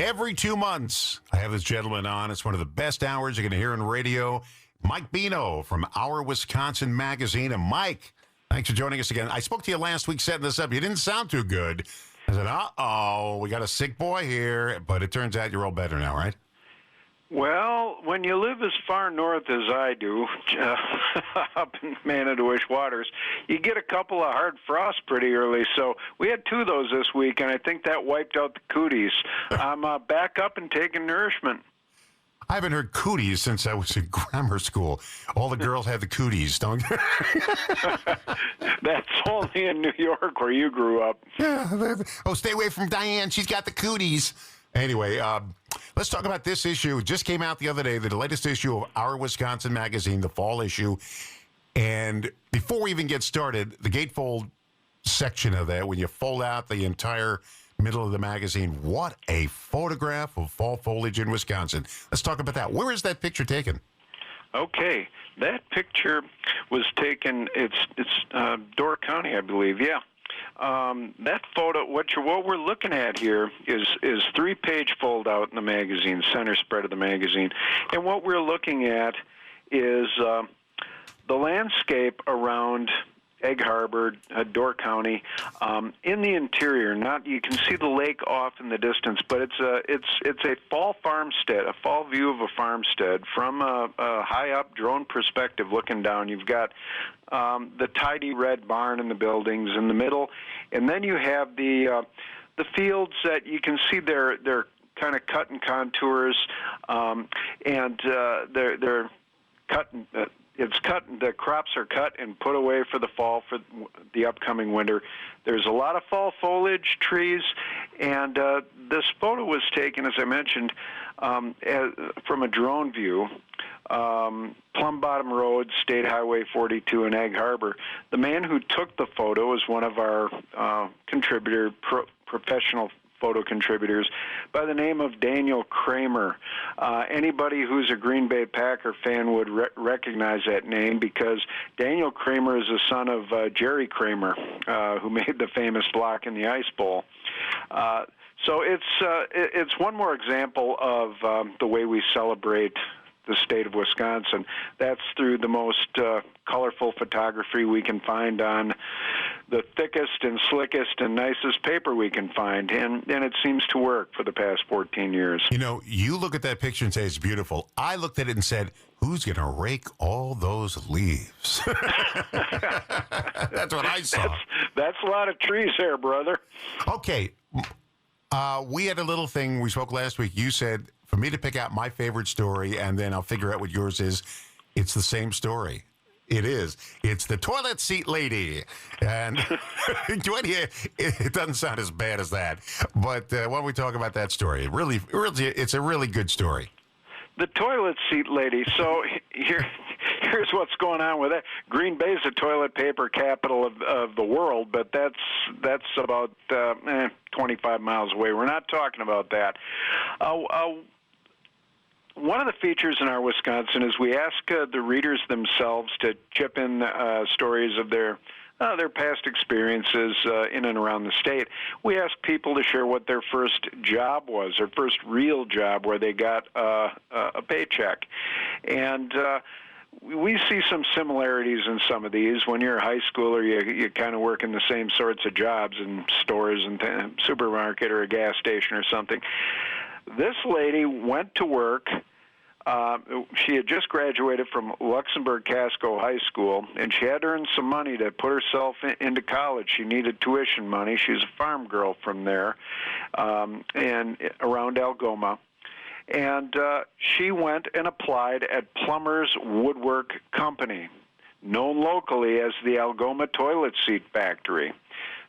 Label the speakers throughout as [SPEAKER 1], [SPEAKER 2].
[SPEAKER 1] Every 2 months, I have this gentleman on. It's one of the best hours you're going to hear on radio. Mike Bino from Our Wisconsin Magazine. And Mike, thanks for joining us again. I spoke to you last week setting this up. You didn't sound too good. I said, uh-oh, we got a sick boy here. But it turns out you're all better now, right?
[SPEAKER 2] Well, when you live as far north as I do, up in Manitowish waters, you get a couple of hard frosts pretty early. So we had 2 of those this week, and I think that wiped out the cooties. I'm back up and taking nourishment.
[SPEAKER 1] I haven't heard cooties since I was in grammar school. All the girls have the cooties, don't you?
[SPEAKER 2] That's only in New York where you grew up.
[SPEAKER 1] Yeah. Oh, stay away from Diane. She's got the cooties. Anyway, let's talk about this issue. It just came out the other day, the latest issue of Our Wisconsin Magazine, the fall issue. And before we even get started, the gatefold section of that, when you fold out the entire middle of the magazine, what a photograph of fall foliage in Wisconsin. Let's talk about that. Where is that picture taken?
[SPEAKER 2] Okay, that picture was taken, it's Door County, I believe, yeah. That photo, what we're looking at here is 3-page fold out in the magazine, center spread of the magazine. And what we're looking at is the landscape around Egg Harbor, Door County, in the interior. You can see the lake off in the distance, but it's a fall farmstead, a fall view of a farmstead from a high up drone perspective looking down. You've got the tidy red barn and the buildings in the middle, and then you have the fields that you can see they're kind of cut in contours, and they're cut. It's cut. The crops are cut and put away for the fall for the upcoming winter. There's a lot of fall foliage, trees, and this photo was taken, as I mentioned, from a drone view. Plum Bottom Road, State Highway 42 in Egg Harbor. The man who took the photo is one of our professional photo contributors by the name of Daniel Kramer. Anybody who's a Green Bay Packer fan would recognize that name because Daniel Kramer is the son of Jerry Kramer, who made the famous block in the Ice Bowl. So it's one more example of the way we celebrate the state of Wisconsin. That's through the most colorful photography we can find on the thickest and slickest and nicest paper we can find, and it seems to work for the past 14 years.
[SPEAKER 1] You know, you look at that picture and say it's beautiful. I looked at it and said, who's going to rake all those leaves? That's what I saw.
[SPEAKER 2] That's a lot of trees there, brother.
[SPEAKER 1] Okay. We had a little thing. We spoke last week. You said, for me to pick out my favorite story, and then I'll figure out what yours is, it's the same story. It is. It's the toilet seat lady. And it doesn't sound as bad as that. But why don't we talk about that story? Really, it's a really good story.
[SPEAKER 2] The toilet seat lady. So here's what's going on with that. Green Bay is the toilet paper capital of the world, but that's about 25 miles away. We're not talking about that. One of the features in Our Wisconsin is we ask the readers themselves to chip in stories of their past experiences in and around the state. We ask people to share what their first job was, their first real job where they got a paycheck. And we see some similarities in some of these. When you're a high schooler, you kind of work in the same sorts of jobs in stores and supermarket or a gas station or something. This lady went to work. She had just graduated from Luxembourg Casco High School, and she had to earn some money to put herself into college. She needed tuition money. She's a farm girl from there, and around Algoma. And she went and applied at Plumbers Woodwork Company, known locally as the Algoma Toilet Seat Factory.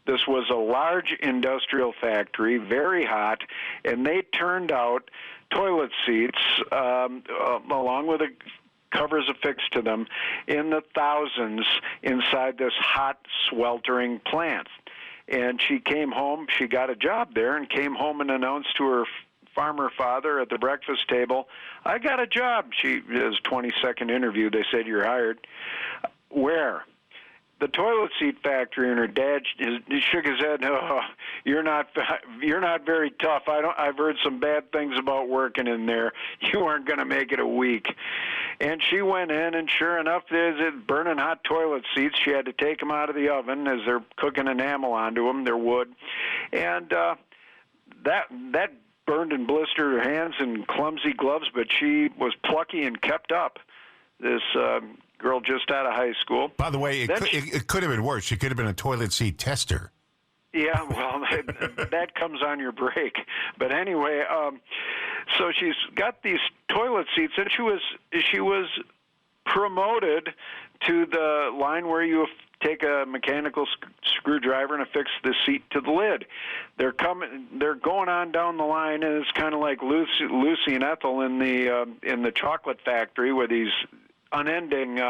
[SPEAKER 2] This was a large industrial factory, very hot, and they turned out toilet seats along with the covers affixed to them in the thousands inside this hot, sweltering plant. And she came home, she got a job there and came home and announced to her farmer father at the breakfast table, I got a job. His 20-second interview, they said, you're hired. Where? the toilet seat factory, and her dad he shook his head. Oh, you're not very tough. I've heard some bad things about working in there. You aren't going to make it a week. And she went in, and sure enough, there's burning hot toilet seats. She had to take them out of the oven as they're cooking enamel onto them. They're wood, and that burned and blistered her hands in clumsy gloves. But she was plucky and kept up. This girl just out of high school.
[SPEAKER 1] By the way, it could have been worse. She could have been a toilet seat tester.
[SPEAKER 2] Yeah, well, that comes on your break. But anyway, so she's got these toilet seats, and she was promoted to the line where you take a mechanical screwdriver and affix the seat to the lid. They're going on down the line, and it's kind of like Lucy and Ethel in the chocolate factory, where these unending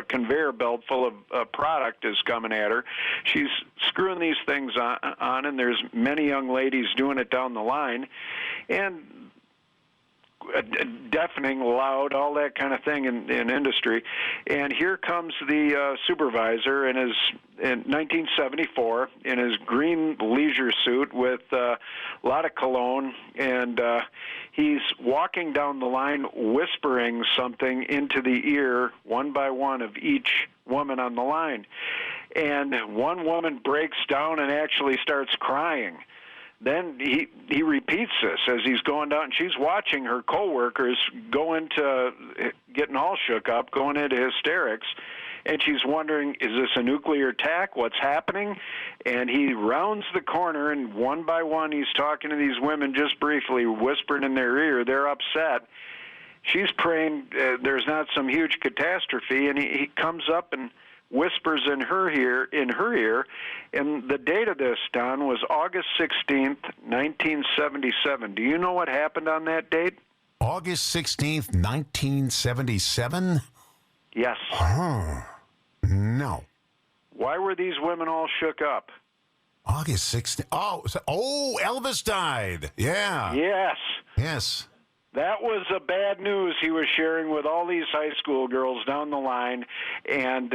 [SPEAKER 2] conveyor belt full of product is coming at her. She's screwing these things on, and there's many young ladies doing it down the line, and deafening, loud, all that kind of thing in industry. And here comes the supervisor in 1974 in his green leisure suit with a lot of cologne, and he's walking down the line whispering something into the ear, one by one, of each woman on the line. And one woman breaks down and actually starts crying. Then he repeats this as he's going down, and she's watching her coworkers go into getting all shook up, going into hysterics, and she's wondering, is this a nuclear attack? What's happening? And he rounds the corner, and one by one he's talking to these women just briefly, whispering in their ear. They're upset. She's praying there's not some huge catastrophe, and he comes up and whispers in her ear, and the date of this, Don, was August 16th, 1977. Do you know what happened on that date?
[SPEAKER 1] August 16th, 1977?
[SPEAKER 2] Yes.
[SPEAKER 1] No.
[SPEAKER 2] Why were these women all shook up?
[SPEAKER 1] August 16th. Oh, Elvis died. Yeah.
[SPEAKER 2] Yes.
[SPEAKER 1] Yes.
[SPEAKER 2] That was the bad news he was sharing with all these high school girls down the line, and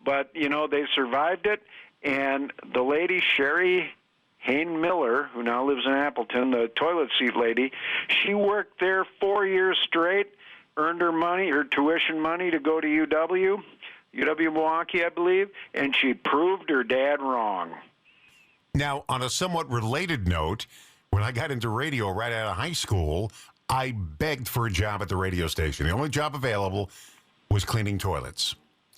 [SPEAKER 2] but they survived it. And the lady Sherry Hain Miller, who now lives in Appleton, the toilet seat lady, she worked there 4 years straight, earned her tuition money to go to UW Milwaukee, I believe, and she proved her dad wrong.
[SPEAKER 1] Now, on a somewhat related note, when I got into radio right out of high school, I begged for a job at the radio station. The only job available was cleaning toilets.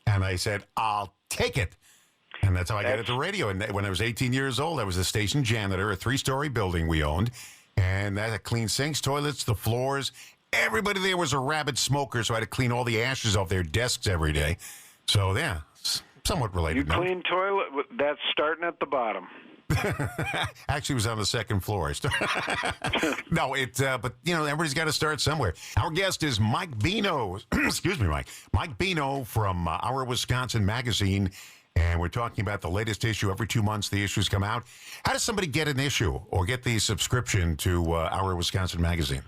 [SPEAKER 1] And I said, I'll take it. And that's how I got into radio. And when I was 18 years old, I was a station janitor, a 3-story building we owned. And I had to clean sinks, toilets, the floors. Everybody there was a rabid smoker, so I had to clean all the ashes off their desks every day. So, yeah, somewhat related.
[SPEAKER 2] You clean toilet, that's starting at the bottom.
[SPEAKER 1] Actually, it was on the second floor. No, but everybody's got to start somewhere. Our guest is Mike Bino. Excuse me, Mike. Mike Bino from Our Wisconsin Magazine, and we're talking about the latest issue. Every 2 months, the issues come out. How does somebody get an issue or get the subscription to Our Wisconsin Magazine?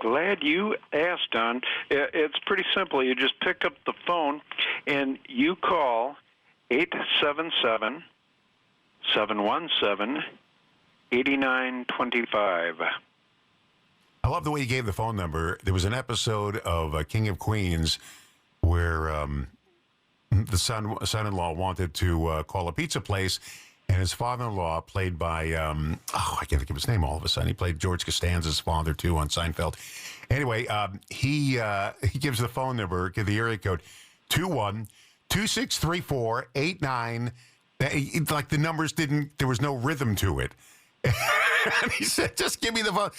[SPEAKER 2] Glad you asked, Don. It's pretty simple. You just pick up the phone and you call 877 717-8925.
[SPEAKER 1] I love the way you gave the phone number. There was an episode of King of Queens where the son-in-law wanted to call a pizza place, and his father-in-law, played by, I can't think of his name all of a sudden. He played George Costanza's father, too, on Seinfeld. Anyway, he gives the phone number, give the area code, 21-2634-89. Like the numbers there was no rhythm to it. And he said, just give me the phone. ...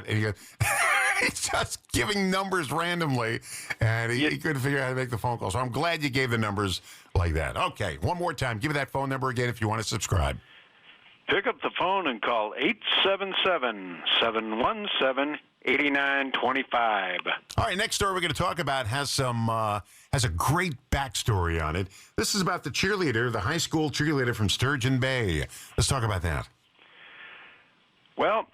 [SPEAKER 1] And he goes, he's just giving numbers randomly. And he couldn't figure out how to make the phone call. So I'm glad you gave the numbers like that. Okay, one more time. Give me that phone number again if you want to subscribe.
[SPEAKER 2] Pick up the phone and call 877-717-8925.
[SPEAKER 1] All right, next story we're going to talk about has a great backstory on it. This is about the cheerleader, the high school cheerleader from Sturgeon Bay. Let's talk about that.
[SPEAKER 2] Well,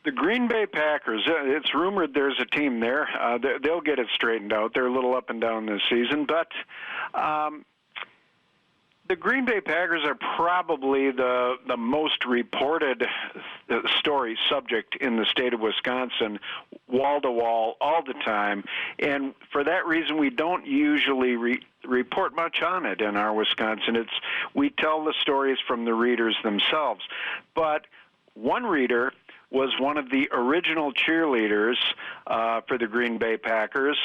[SPEAKER 2] The Green Bay Packers, it's rumored there's a team there. They'll get it straightened out. They're a little up and down this season, but the Green Bay Packers are probably the most reported story subject in the state of Wisconsin, wall to wall, all the time. And for that reason, we don't usually report much on it in our Wisconsin. We tell the stories from the readers themselves. But one reader was one of the original cheerleaders for the Green Bay Packers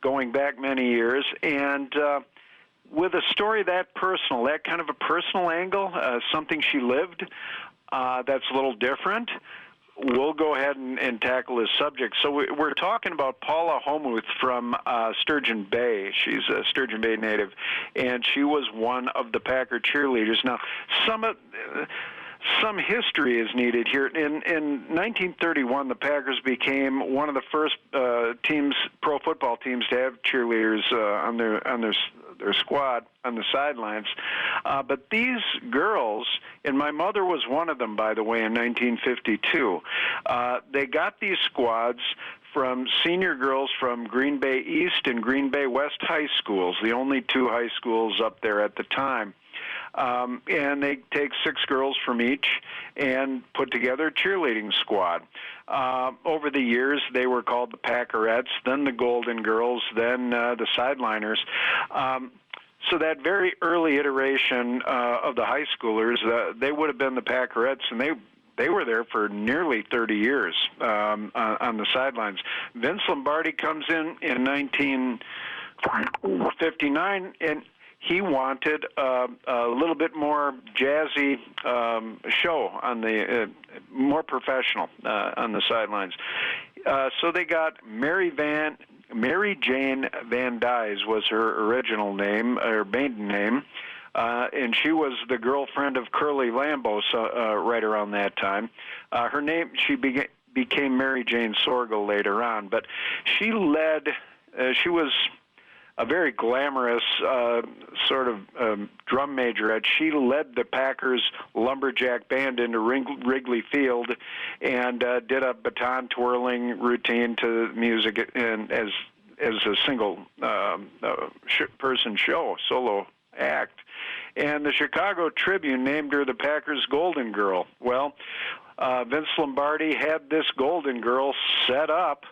[SPEAKER 2] going back many years. And with a story that personal, that kind of a personal angle, something she lived that's a little different, we'll go ahead and tackle this subject. So we're talking about Paula Homuth from Sturgeon Bay. She's a Sturgeon Bay native, and she was one of the Packer cheerleaders. Now, some history is needed here. In 1931, the Packers became one of the first pro football teams to have cheerleaders on their squad on the sidelines. But these girls, and my mother was one of them, by the way, in 1952, they got these squads from senior girls from Green Bay East and Green Bay West high schools, the only two high schools up there at the time. And they take 6 girls from each and put together a cheerleading squad. Over the years, they were called the Packerettes, then the Golden Girls, then the Sideliners. So that very early iteration of the high schoolers, they would have been the Packerettes, and they were there for nearly 30 years on the sidelines. Vince Lombardi comes in 1959, and he wanted a little bit more jazzy show on the more professional on the sidelines. So they got Mary Jane Van Dyes was her original name, her maiden name, and she was the girlfriend of Curly Lambeau right around that time. Her name, she became Mary Jane Sorgel later on, but she led. She was a very glamorous sort of drum majorette. She led the Packers lumberjack band into Wrigley Field and did a baton twirling routine to music and as a single person show, solo act. And the Chicago Tribune named her the Packers Golden Girl. Well, Vince Lombardi had this Golden Girl set up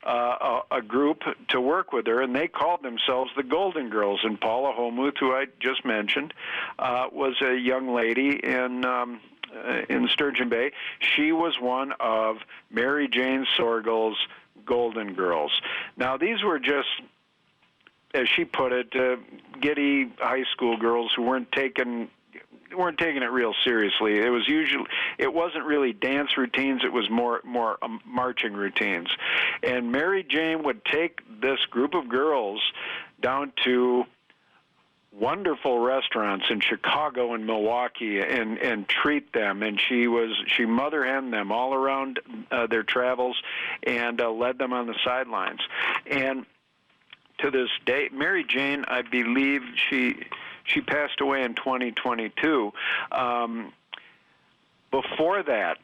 [SPEAKER 2] a group to work with her, and they called themselves the Golden Girls. And Paula Homuth, who I just mentioned, was a young lady in Sturgeon Bay. She was one of Mary Jane Sorgel's Golden Girls. Now, these were just, as she put it, giddy high school girls who weren't taking it real seriously. It wasn't really dance routines. It was more marching routines. And Mary Jane would take this group of girls down to wonderful restaurants in Chicago and Milwaukee and treat them. And she mother hen them all around their travels and led them on the sidelines. And to this day, Mary Jane, I believe she passed away in 2022. Before that,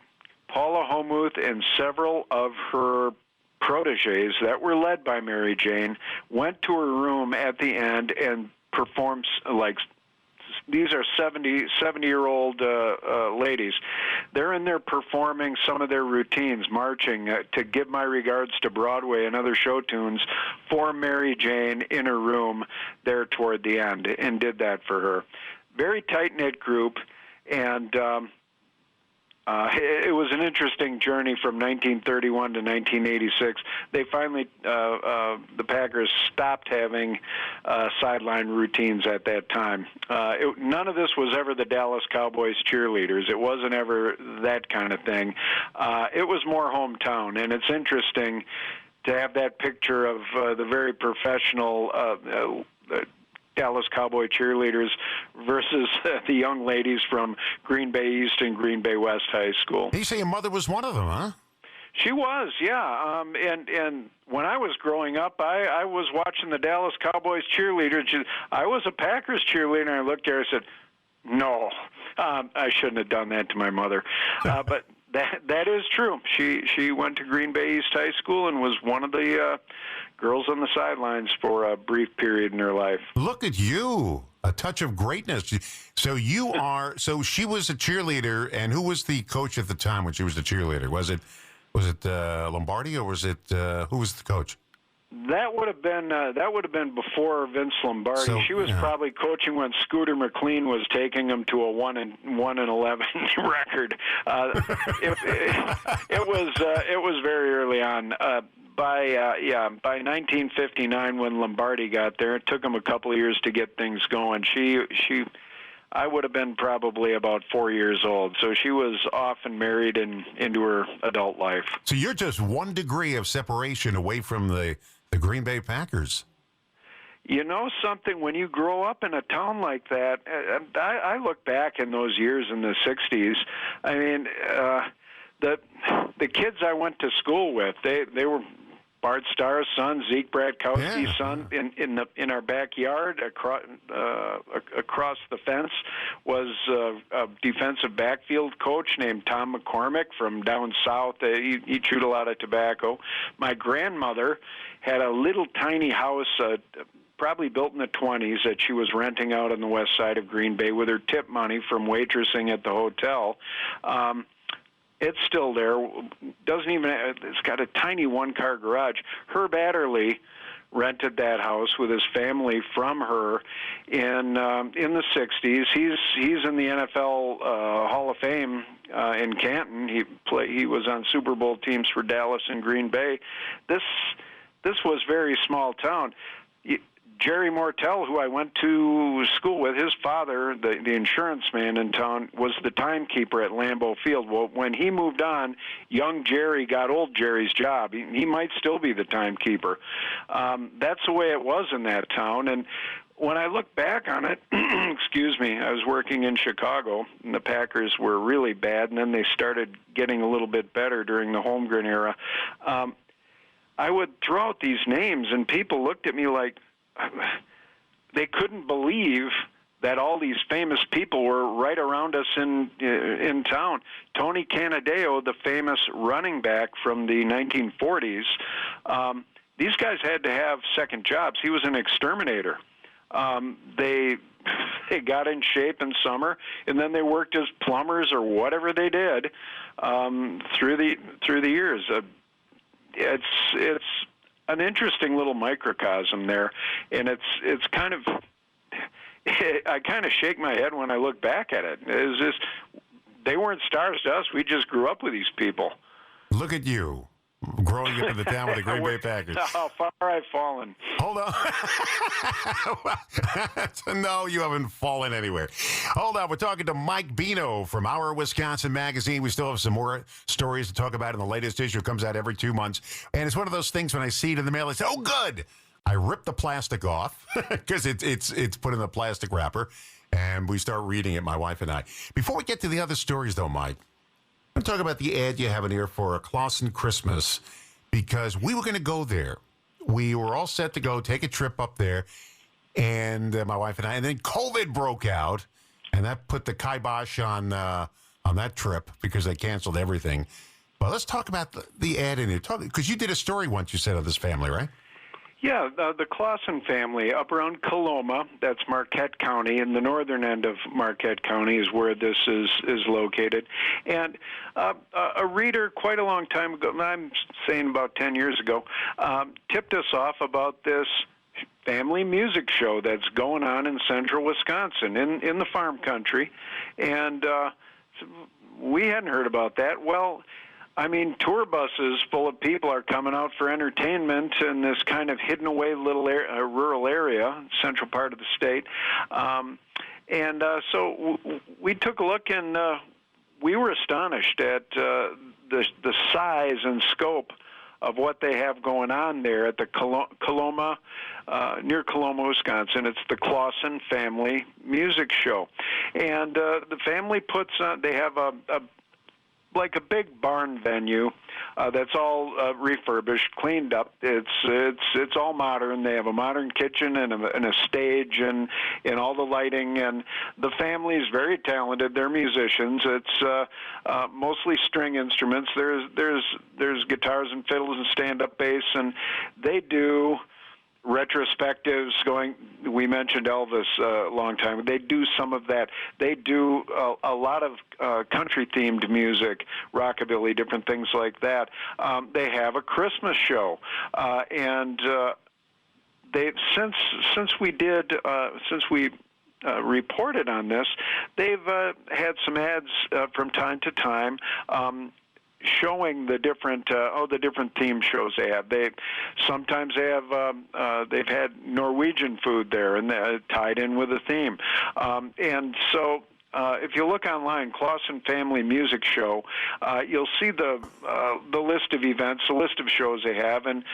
[SPEAKER 2] Paula Homuth and several of her proteges that were led by Mary Jane went to her room at the end and performed like these are 70-year-old ladies. They're in there performing some of their routines, marching to Give My Regards to Broadway and other show tunes for Mary Jane in her room there toward the end, and did that for her. Very tight-knit group, and it was an interesting journey from 1931 to 1986. They finally, the Packers stopped having sideline routines at that time. None of this was ever the Dallas Cowboys cheerleaders. It wasn't ever that kind of thing. It was more hometown, and it's interesting to have that picture of the very professional Dallas Cowboy cheerleaders versus the young ladies from Green Bay East and Green Bay West High School.
[SPEAKER 1] You say your mother was one of them, huh?
[SPEAKER 2] She was, yeah. And when I was growing up, I was watching the Dallas Cowboys cheerleaders. I was a Packers cheerleader, and I looked at her and said, no, I shouldn't have done that to my mother. But That is true. She went to Green Bay East High School and was one of the girls on the sidelines for a brief period in her life.
[SPEAKER 1] Look at you. A touch of greatness. So she was a cheerleader, and who was the coach at the time when she was the cheerleader? Was it Lombardi, or was it who was the coach?
[SPEAKER 2] That would have been before Vince Lombardi.
[SPEAKER 1] So,
[SPEAKER 2] she was probably coaching when Scooter McLean was taking them to a 1-11 record. It was very early on. By 1959, when Lombardi got there, it took him a couple of years to get things going. I would have been probably about 4 years old, so she was off and married and into her adult life.
[SPEAKER 1] So you're just 1 degree of separation away from the Green Bay Packers.
[SPEAKER 2] You know something, when you grow up in a town like that, I look back in those years in the 60s. I mean, the kids I went to school with, they were Bart Starr's son, Zeke Bratkowski's son, in our backyard across the fence was a defensive backfield coach named Tom McCormick from down south. He chewed a lot of tobacco. My grandmother had a little tiny house, probably built in the 20s, that she was renting out on the west side of Green Bay with her tip money from waitressing at the hotel. It's still there. It's got a tiny one-car garage. Herb Adderley rented that house with his family from her in the 60s. He's in the NFL Hall of Fame in Canton. He was on Super Bowl teams for Dallas and Green Bay. This was very small town. Jerry Mortel, who I went to school with, his father, the insurance man in town, was the timekeeper at Lambeau Field. Well, when he moved on, young Jerry got old Jerry's job. He might still be the timekeeper. That's the way it was in that town. And when I look back on it, excuse me, I was working in Chicago, and the Packers were really bad, and then they started getting a little bit better during the Holmgren era. I would throw out these names, and people looked at me like, they couldn't believe that all these famous people were right around us in town. Tony Canadeo, the famous running back from the 1940s, these guys had to have second jobs. He was an exterminator. They got in shape in summer, and then they worked as plumbers or whatever they did through the years. It's an interesting little microcosm there, and it's kind of I kind of shake my head when I look back at it. It's just, they weren't stars to us. We just grew up with these people.
[SPEAKER 1] Look at you, growing up in the town with the Green Bay Packers.
[SPEAKER 2] How far I've fallen.
[SPEAKER 1] Hold on. No, you haven't fallen anywhere. Hold on. We're talking to Mike Bino from Our Wisconsin Magazine. We still have some more stories to talk about in the latest issue. It comes out every 2 months. And it's one of those things when I see it in the mail, I say, oh, good. I rip the plastic off because it's put in the plastic wrapper. And we start reading it, my wife and I. Before we get to the other stories, though, Mike, I'm going to talk about the ad you have in here for a Clausen Christmas, because we were going to go there. We were all set to go take a trip up there, and my wife and I, and then COVID broke out, and that put the kibosh on that trip because they canceled everything. But let's talk about the ad in here, because you did a story once, you said, of this family, right?
[SPEAKER 2] Yeah, the Clausen family up around Coloma, that's Marquette County, and the northern end of Marquette County is where this is located. And a reader quite a long time ago, I'm saying about 10 years ago, tipped us off about this family music show that's going on in central Wisconsin, in the farm country. And we hadn't heard about that. Well, I mean, tour buses full of people are coming out for entertainment in this kind of hidden away little rural area, central part of the state. So we took a look, and we were astonished at the size and scope of what they have going on there at the Coloma, near Coloma, Wisconsin. It's the Clausen Family Music Show. And the family puts on, they have like a big barn venue that's all refurbished, cleaned up. It's all modern. They have a modern kitchen and a stage and all the lighting. And the family is very talented. They're musicians. It's mostly string instruments. There's guitars and fiddles and stand-up bass, and they do retrospectives going. We mentioned Elvis a long time. They do some of that. They do a lot of country-themed music, rockabilly, different things like that. They have a Christmas show, and they since we reported on this, they've had some ads from time to time. Showing the different theme shows they have. Sometimes they've had Norwegian food there and tied in with a theme, and so. If you look online, Clausen Family Music Show, you'll see the list of events, the list of shows they have, and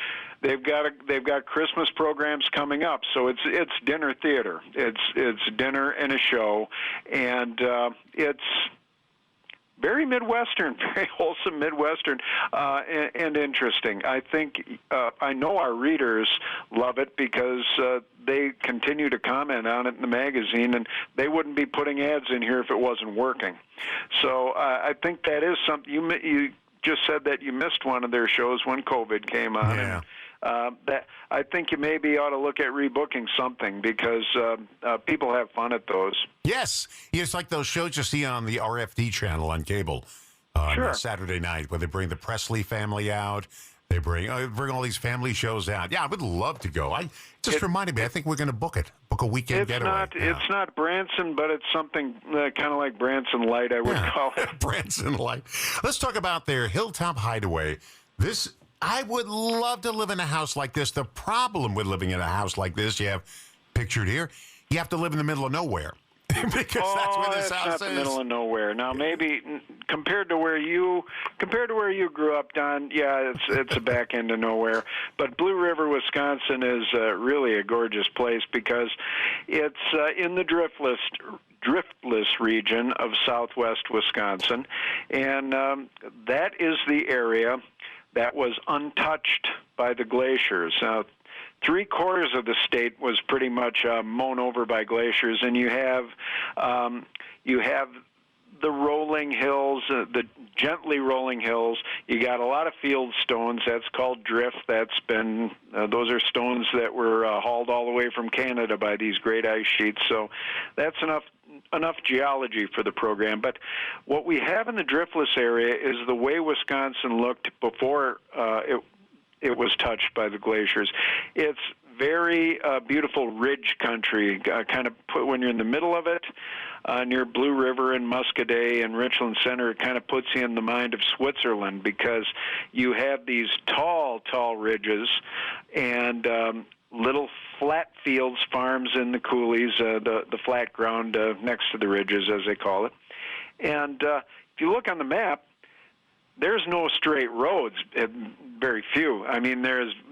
[SPEAKER 2] they've got Christmas programs coming up. So it's dinner theater. It's dinner and a show, and it's very Midwestern, very wholesome Midwestern, and interesting. I think I know our readers love it because they continue to comment on it in the magazine, and they wouldn't be putting ads in here if it wasn't working. So I think that is something. You just said that you missed one of their shows when COVID came on.
[SPEAKER 1] Yeah.
[SPEAKER 2] And, that I think you maybe ought to look at rebooking something because people have fun at those.
[SPEAKER 1] Yes. It's like those shows you see on the RFD channel on cable
[SPEAKER 2] Sure.
[SPEAKER 1] on Saturday night where they bring the Presley family out. They bring all these family shows out. Yeah, I would love to go. It just reminded me, I think we're going to book a weekend getaway.
[SPEAKER 2] It's not Branson, but it's something kind of like Branson Light, I would call it.
[SPEAKER 1] Branson Light. Let's talk about their Hilltop Hideaway. I would love to live in a house like this. The problem with living in a house like this, you have pictured here, you have to live in the middle of nowhere. Because that's where this house
[SPEAKER 2] not
[SPEAKER 1] is.
[SPEAKER 2] the middle of nowhere. Now, maybe compared to where you grew up, Don, yeah, it's a back end of nowhere. But Blue River, Wisconsin, is really a gorgeous place because it's in the driftless region of southwest Wisconsin, and that is the area that was untouched by the glaciers. Now, 3/4 of the state was pretty much mown over by glaciers, and you have the rolling hills, the gently rolling hills. You got a lot of field stones. That's called drift. That's been those are stones that were hauled all the way from Canada by these great ice sheets. So that's enough geology for the program. But what we have in the driftless area is the way Wisconsin looked before it was touched by the glaciers. It's very beautiful ridge country, kind of put when you're in the middle of it, near Blue River and Muscadet and Richland Center. It kind of puts you in the mind of Switzerland because you have these tall ridges and little flat fields, farms in the coulees, the flat ground next to the ridges, as they call it. And if you look on the map, there's no straight roads, very few. I mean,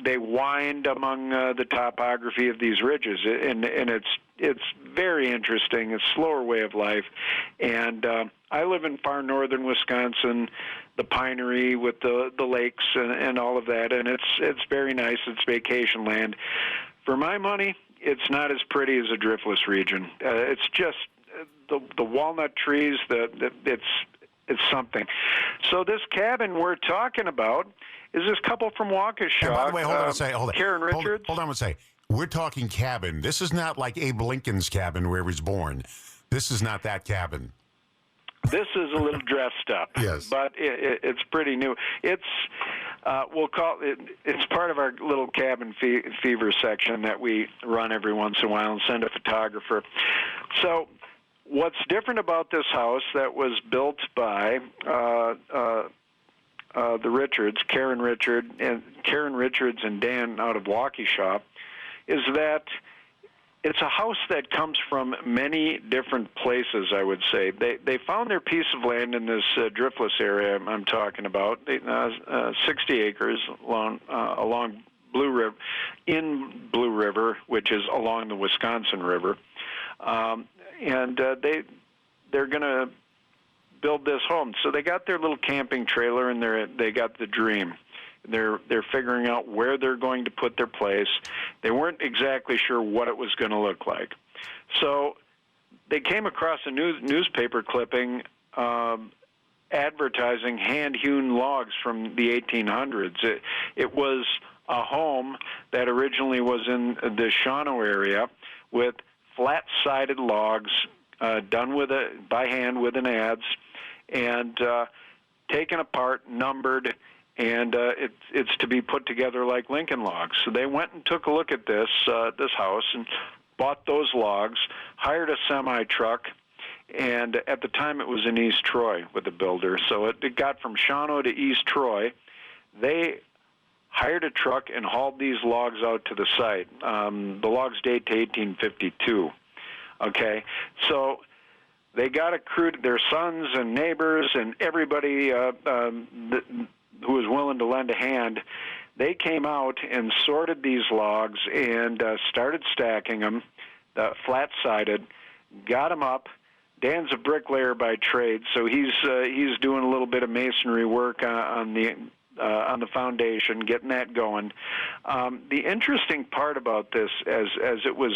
[SPEAKER 2] they wind among the topography of these ridges, and it's very interesting. It's a slower way of life. And I live in far northern Wisconsin, the Pinery with the lakes and all of that, and it's very nice. It's vacation land. For my money, it's not as pretty as a driftless region. It's just the walnut trees. It's something. So this cabin we're talking about is this couple from Waukesha.
[SPEAKER 1] And by the way, hold on a second. Hold on.
[SPEAKER 2] Karen Richards.
[SPEAKER 1] Hold on a second. We're talking cabin. This is not like Abe Lincoln's cabin where he was born. This is not that cabin.
[SPEAKER 2] This is a little dressed up.
[SPEAKER 1] Yes.
[SPEAKER 2] But it's pretty new. It's we'll call it. It's part of our little cabin fever section that we run every once in a while and send a photographer. So. What's different about this house that was built by the Richards, Karen Richards and Dan out of Waukesha, is that it's a house that comes from many different places, I would say. They found their piece of land in this driftless area I'm talking about, 60 acres along Blue River, in Blue River, which is along the Wisconsin River. And they're going to build this home. So they got their little camping trailer, and they got the dream. They're figuring out where they're going to put their place. They weren't exactly sure what it was going to look like. So they came across a newspaper clipping advertising hand-hewn logs from the 1800s. It was a home that originally was in the Shawano area with flat-sided logs done by hand with an adze, and taken apart, numbered, and it's to be put together like Lincoln logs. So they went and took a look at this house and bought those logs, hired a semi-truck, and at the time it was in East Troy with the builder. So it got from Shawano to East Troy. They hired a truck and hauled these logs out to the site. The logs date to 1852. Okay, so they got a crew, their sons and neighbors and everybody who was willing to lend a hand. They came out and sorted these logs and started stacking them, flat-sided, got them up. Dan's a bricklayer by trade, so he's doing a little bit of masonry work on the foundation, getting that going. The interesting part about this, as it was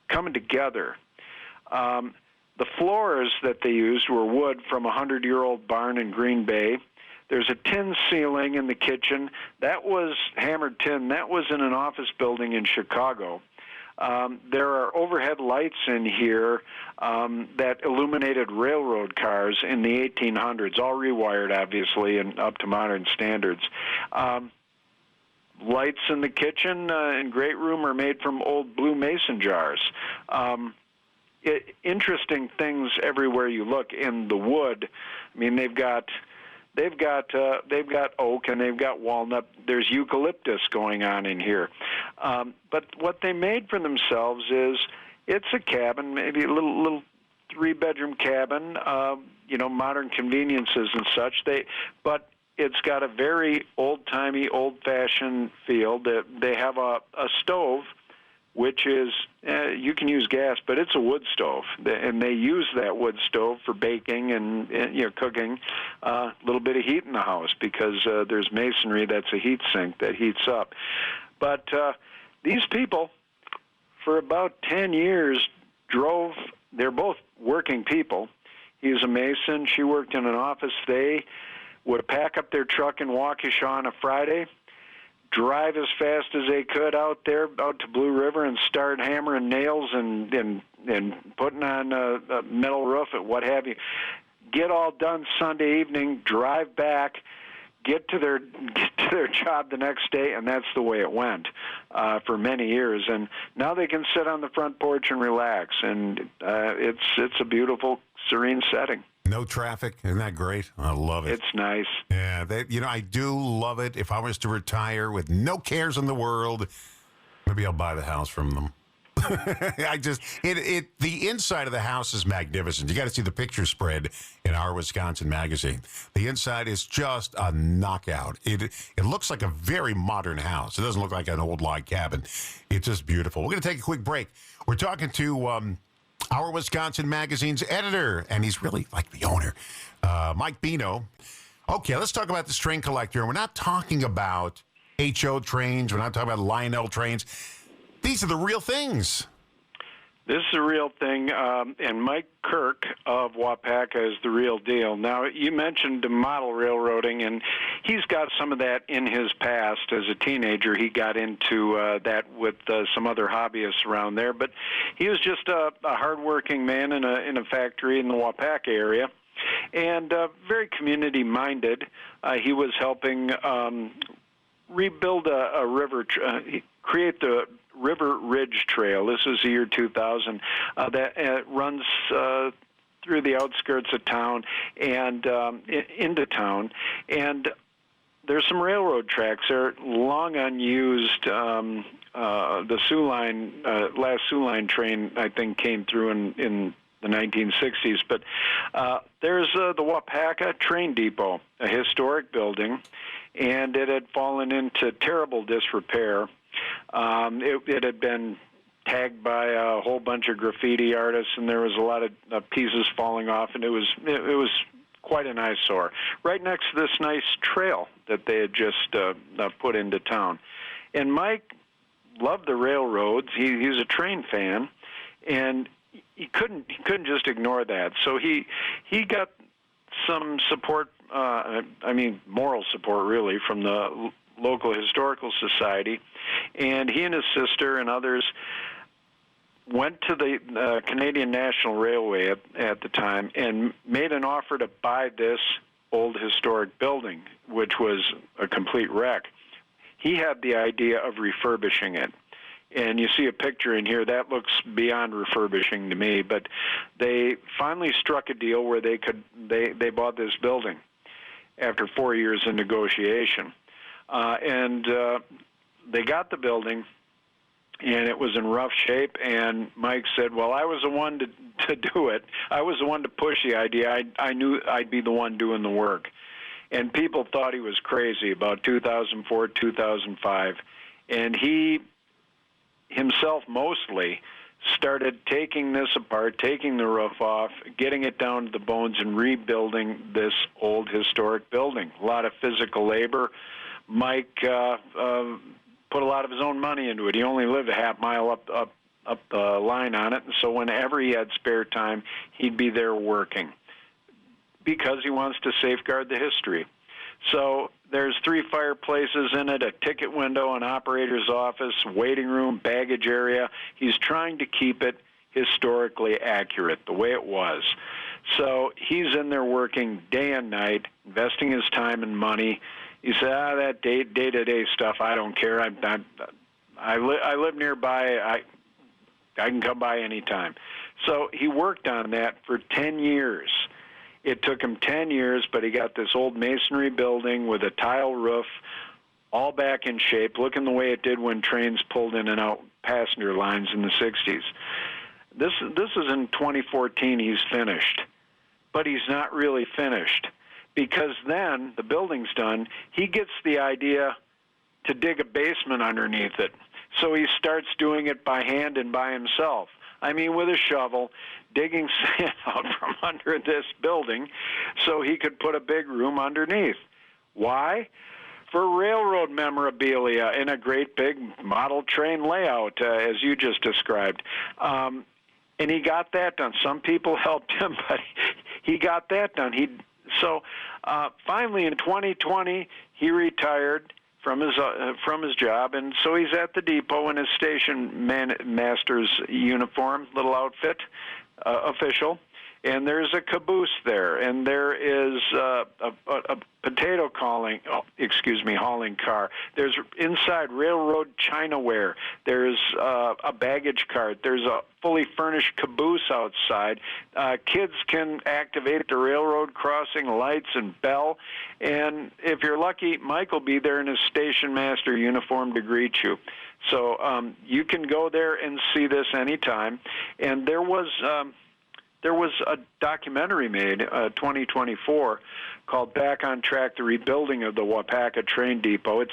[SPEAKER 2] coming together, the floors that they used were wood from a 100-year-old barn in Green Bay. There's a tin ceiling in the kitchen. That was hammered tin. That was in an office building in Chicago. There are overhead lights in here that illuminated railroad cars in the 1800s, all rewired, obviously, and up to modern standards. Lights in the kitchen and great room are made from old blue mason jars. Interesting things everywhere you look. In the wood, I mean, they've got oak and they've got walnut. There's eucalyptus going on in here. But what they made for themselves is it's a cabin, maybe a little 3-bedroom cabin, modern conveniences and such. But it's got a very old-timey, old-fashioned feel. They have a stove, which is, you can use gas, but it's a wood stove. And they use that wood stove for baking and cooking. A little bit of heat in the house because there's masonry that's a heat sink that heats up. But these people, for about 10 years, they're both working people. He's a mason. She worked in an office. They would pack up their truck in Waukesha on a Friday, drive as fast as they could out to Blue River and start hammering nails and putting on a metal roof and what have you. Get all done Sunday evening, drive back, get to their job the next day, and that's the way it went for many years. And now they can sit on the front porch and relax, and it's a beautiful, serene setting.
[SPEAKER 1] No traffic. Isn't that great? I love it.
[SPEAKER 2] It's nice.
[SPEAKER 1] Yeah, I do love it. If I was to retire with no cares in the world, maybe I'll buy the house from them. The inside of the house is magnificent. You got to see the picture spread in Our Wisconsin magazine. The inside is just a knockout. It looks like a very modern house. It doesn't look like an old log cabin. It's just beautiful. We're going to take a quick break. We're talking to Our Wisconsin magazine's editor, and he's really like the owner, Mike Bino. Okay, let's talk about this train collector. We're not talking about HO trains. We're not talking about Lionel trains. These are the real things.
[SPEAKER 2] This is the real thing, and Mike Kirk of Waupaca is the real deal. Now, you mentioned model railroading, and he's got some of that in his past. As a teenager, he got into that with some other hobbyists around there, but he was just a hardworking man in a factory in the Waupaca area, and very community-minded. He was helping rebuild a river, create the River Ridge Trail. This is the year 2000. That runs through the outskirts of town and into town. And there's some railroad tracks. They're long unused. The Sioux Line, last Sioux Line train, I think, came through in the 1960s. But there's the Waupaca Train Depot, a historic building, and it had fallen into terrible disrepair. It had been tagged by a whole bunch of graffiti artists, and there was a lot of pieces falling off, and it was quite an eyesore, right next to this nice trail that they had just put into town. And Mike loved the railroads. He was a train fan, and he couldn't just ignore that. So he got some support. Moral support, really, from the local historical society, and he and his sister and others went to the Canadian National Railway at the time and made an offer to buy this old historic building, which was a complete wreck. He had the idea of refurbishing it. And you see a picture in here that looks beyond refurbishing to me, but they finally struck a deal where they bought this building after 4 years of negotiation. And they got the building, and it was in rough shape, and Mike said, well, I was the one to do it. I was the one to push the idea. I knew I'd be the one doing the work. And people thought he was crazy about 2004, 2005. And he himself mostly started taking this apart, taking the roof off, getting it down to the bones, and rebuilding this old historic building. A lot of physical labor. Mike put a lot of his own money into it. He only lived a half mile up the line on it, and so whenever he had spare time, he'd be there working because he wants to safeguard the history. So there's 3 fireplaces in it, a ticket window, an operator's office, waiting room, baggage area. He's trying to keep it historically accurate, the way it was. So he's in there working day and night, investing his time and money. He said, that day-to-day stuff, I don't care. I live nearby. I can come by anytime. So he worked on that for 10 years. It took him 10 years, but he got this old masonry building with a tile roof, all back in shape, looking the way it did when trains pulled in and out passenger lines in the 60s. This is in 2014 he's finished, but he's not really finished, because then the building's done. He gets the idea to dig a basement underneath it. So he starts doing it by hand and by himself. I mean, with a shovel, digging sand out from under this building so he could put a big room underneath. Why? For railroad memorabilia in a great big model train layout, as you just described. And he got that done. Some people helped him, but he got that done. So finally, in 2020, he retired from his job, and so he's at the depot in his station master's uniform, little outfit, official, and there's a caboose there, and there is a potato hauling car. There's inside railroad chinaware. There's a baggage cart. There's a fully furnished caboose outside. Kids can activate the railroad crossing lights and bell, and if you're lucky, Mike will be there in his station master uniform to greet you. So you can go there and see this anytime. And there was a documentary made, 2024, called Back on Track, the Rebuilding of the Waupaca Train Depot. It's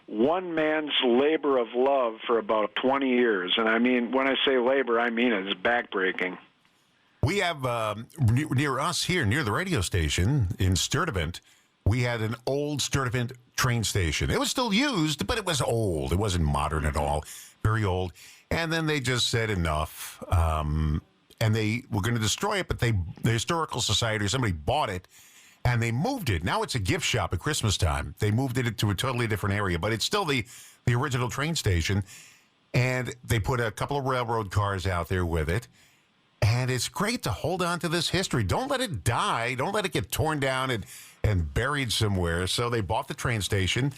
[SPEAKER 2] one man's labor of love for about 20 years. And I mean, when I say labor, I mean it's backbreaking.
[SPEAKER 1] We have, near us here, near the radio station in Sturtevant, we had an old Sturtevant train station. It was still used, but it was old. It wasn't modern at all. Very old. And then they just said enough. And they were going to destroy it, but the Historical Society or somebody bought it, and they moved it. Now it's a gift shop at Christmas time. They moved it to a totally different area, but it's still the original train station. And they put a couple of railroad cars out there with it. And it's great to hold on to this history. Don't let it die. Don't let it get torn down and buried somewhere. So they bought the train station,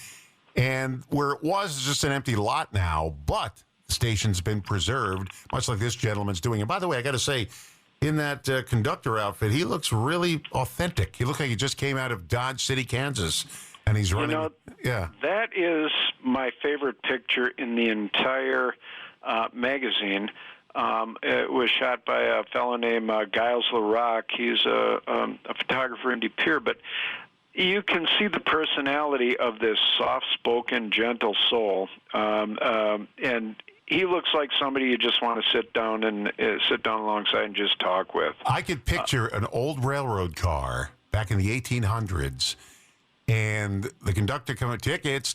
[SPEAKER 1] and where it was just an empty lot now, but the station's been preserved, much like this gentleman's doing. And by the way, I got to say, in that conductor outfit, he looks really authentic. He looks like he just came out of Dodge City, Kansas, and he's running. Yeah, that
[SPEAKER 2] is my favorite picture in the entire magazine. It was shot by a fellow named Giles LaRock. He's a photographer in De Pere, but you can see the personality of this soft-spoken, gentle soul, and he looks like somebody you just want to sit down alongside and just talk with.
[SPEAKER 1] I could picture an old railroad car back in the 1800s. And the conductor coming, tickets.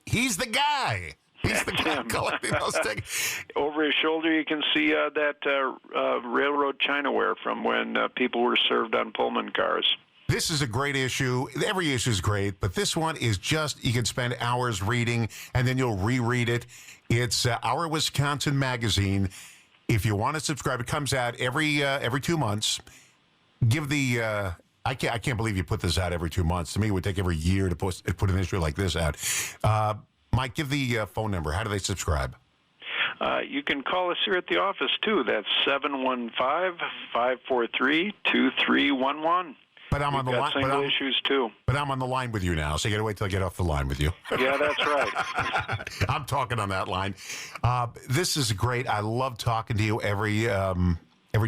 [SPEAKER 1] He's the guy. He's the guy collecting those tickets.
[SPEAKER 2] Over his shoulder, you can see that railroad chinaware from when people were served on Pullman cars.
[SPEAKER 1] This is a great issue. Every issue is great, but this one is just, you can spend hours reading, and then you'll reread it. It's Our Wisconsin Magazine. If you want to subscribe, it comes out every 2 months. Give the... I can't believe you put this out every 2 months. To me, it would take every year to put an issue like this out. Mike, give the phone number. How do they subscribe?
[SPEAKER 2] You can call us here at the office, too. That's 715-543-2311.
[SPEAKER 1] But I'm on the line.
[SPEAKER 2] Single issues, too.
[SPEAKER 1] But I'm on the line with you now, so you got to wait till I get off the line with you.
[SPEAKER 2] Yeah, that's right.
[SPEAKER 1] I'm talking on that line. This is great. I love talking to you every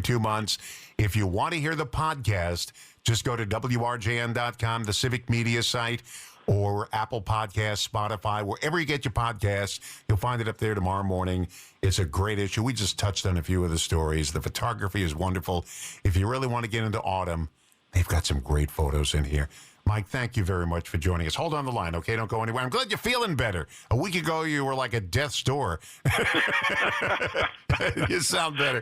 [SPEAKER 1] 2 months. If you want to hear the podcast, just go to WRJN.com, the civic media site, or Apple Podcasts, Spotify, wherever you get your podcasts. You'll find it up there tomorrow morning. It's a great issue. We just touched on a few of the stories. The photography is wonderful. If you really want to get into autumn, they've got some great photos in here. Mike, thank you very much for joining us. Hold on the line, okay? Don't go anywhere. I'm glad you're feeling better. A week ago, you were like a death's door. You sound better.